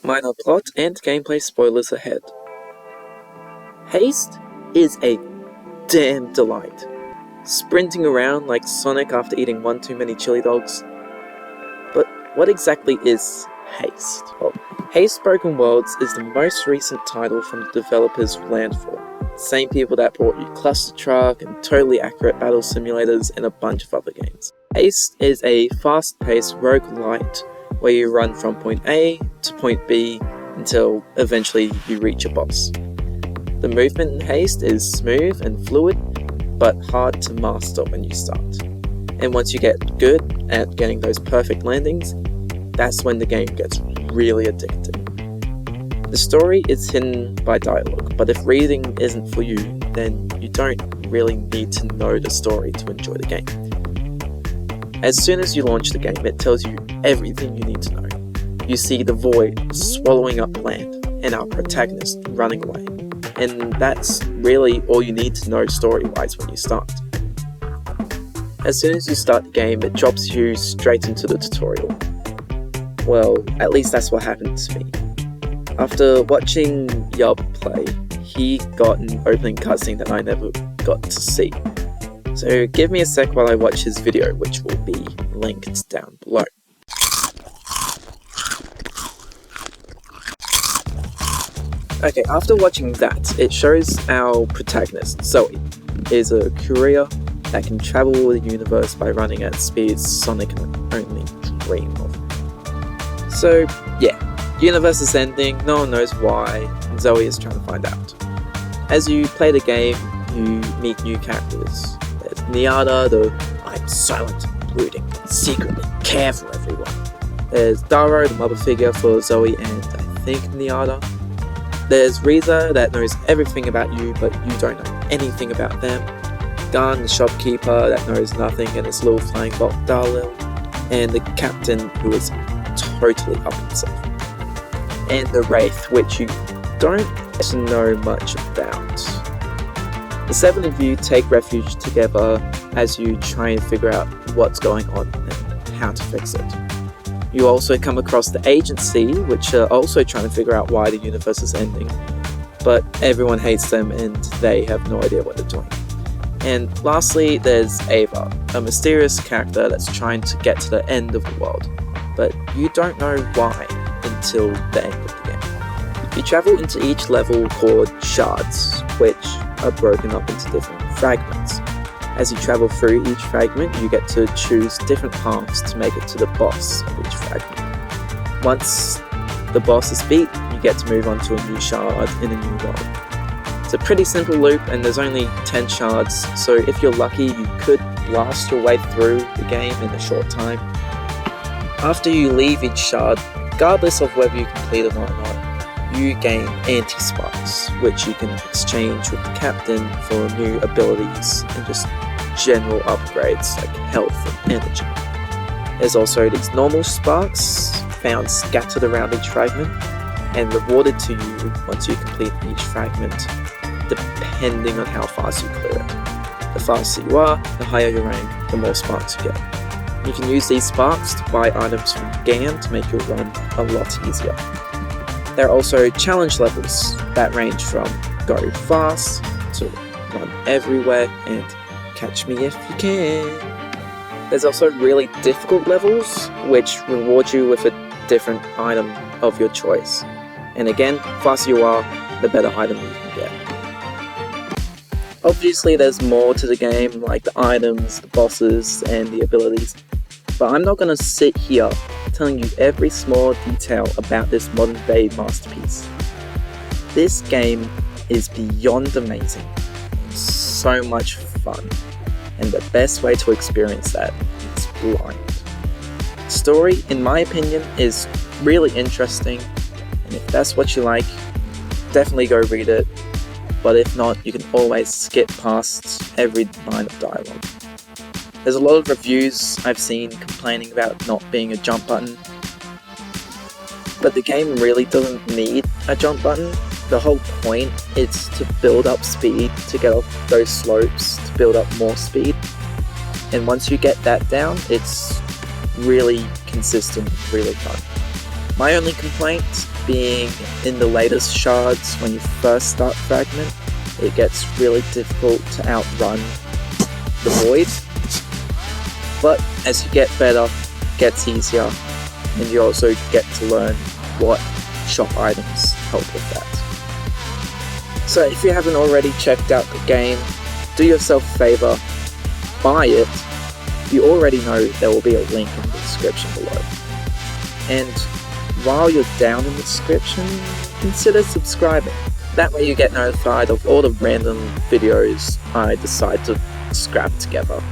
Minor plot and gameplay spoilers ahead. Haste is a damn delight. Sprinting around like Sonic after eating one too many chili dogs. But what exactly is Haste? Well, Haste Broken Worlds is the most recent title from the developers Landfall. Same people that brought you Cluster Truck and Totally Accurate Battle Simulators and a bunch of other games. Haste is a fast-paced roguelite where you run from point A to point B until eventually you reach a boss. The movement in Haste is smooth and fluid, but hard to master when you start. And once you get good at getting those perfect landings, that's when the game gets really addicting. The story is hidden by dialogue, but if reading isn't for you, then you don't really need to know the story to enjoy the game. As soon as you launch the game, it tells you everything you need to know. You see the void swallowing up land, and our protagonist running away. And that's really all you need to know story-wise when you start. As soon as you start the game, it drops you straight into the tutorial. Well, at least that's what happened to me. After watching Yub play, he got an opening cutscene that I never got to see. So give me a sec while I watch his video, which will be linked down below. Okay, after watching that, it shows our protagonist, Zoe, is a courier that can travel the universe by running at speeds Sonic can only dream of. So, yeah, universe is ending, no one knows why, and Zoe is trying to find out. As you play the game, you meet new characters. There's Niada, the I'm silent, brooding, secretly care for everyone. There's Daro, the mother figure for Zoe and I think Niada. There's Riza that knows everything about you, but you don't know anything about them. Gun, the shopkeeper that knows nothing and his little flying bot Darlil. And the captain who is totally up himself. And the Wraith, which you don't know much about. The 7 of you take refuge together as you try and figure out what's going on and how to fix it. You also come across the agency, which are also trying to figure out why the universe is ending, but everyone hates them and they have no idea what they're doing. And lastly, there's Ava, a mysterious character that's trying to get to the end of the world, but you don't know why until the end of the game. You travel into each level called shards, which are broken up into different fragments. As you travel through each fragment, you get to choose different paths to make it to the boss of each fragment. Once the boss is beat, you get to move on to a new shard in a new world. It's a pretty simple loop and there's only 10 shards, so if you're lucky you could blast your way through the game in a short time. After you leave each shard, regardless of whether you complete it or not, you gain anti-sparks, which you can exchange with the captain for new abilities and just general upgrades like health and energy. There's also these normal sparks found scattered around each fragment and rewarded to you once you complete each fragment, depending on how fast you clear it. The faster you are, the higher your rank, the more sparks you get. You can use these sparks to buy items from GAN to make your run a lot easier. There are also challenge levels that range from go fast to run everywhere and catch me if you can. There's also really difficult levels which reward you with a different item of your choice. And again, the faster you are, the better item you can get. Obviously there's more to the game like the items, the bosses and the abilities, but I'm not going to sit here telling you every small detail about this modern day masterpiece. This game is beyond amazing, so much fun, and the best way to experience that is blind. Story, in my opinion, is really interesting, and if that's what you like, definitely go read it, but if not, you can always skip past every line of dialogue. There's a lot of reviews I've seen complaining about not being a jump button, but the game really doesn't need a jump button. The whole point is to build up speed, to get off those slopes, to build up more speed, and once you get that down, it's really consistent, really fun. My only complaint being in the latest shards when you first start Fragment, it gets really difficult to outrun the void. But as you get better, it gets easier, and you also get to learn what shop items help with that. So if you haven't already checked out the game, do yourself a favor, buy it. You already know there will be a link in the description below. And while you're down in the description, consider subscribing. That way you get notified of all the random videos I decide to scrap together.